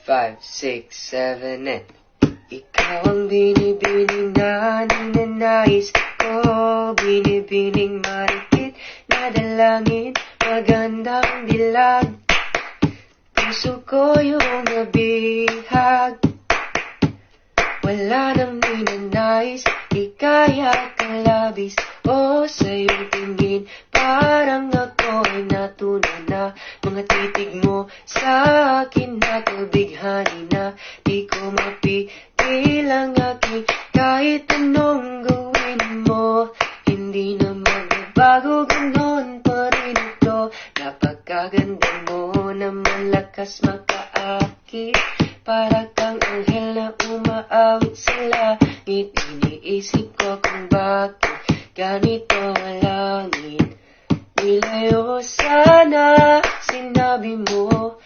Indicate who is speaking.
Speaker 1: 5, 6, 7, 8. Ikaw ang binibining na ninanais ko, binibining marikit na dalangin, magandang dilag. Puso ko yung nabihag, wala nang ninanais, ikaya kang labis. O sa iyong tingin, parang ako ay natunaw na. Mga titig mo sa akin na kabighani na. Di ko mapigil ang aking kahit anong gawin mo. Hindi na magbabago, ganon pa rin ito. Napakaganda mo na malakas makaakit, para kang anghel na umaawit sa langit. Iniisip ko kung bakit ganito ang langit. Nilayo sana, sinabi mo,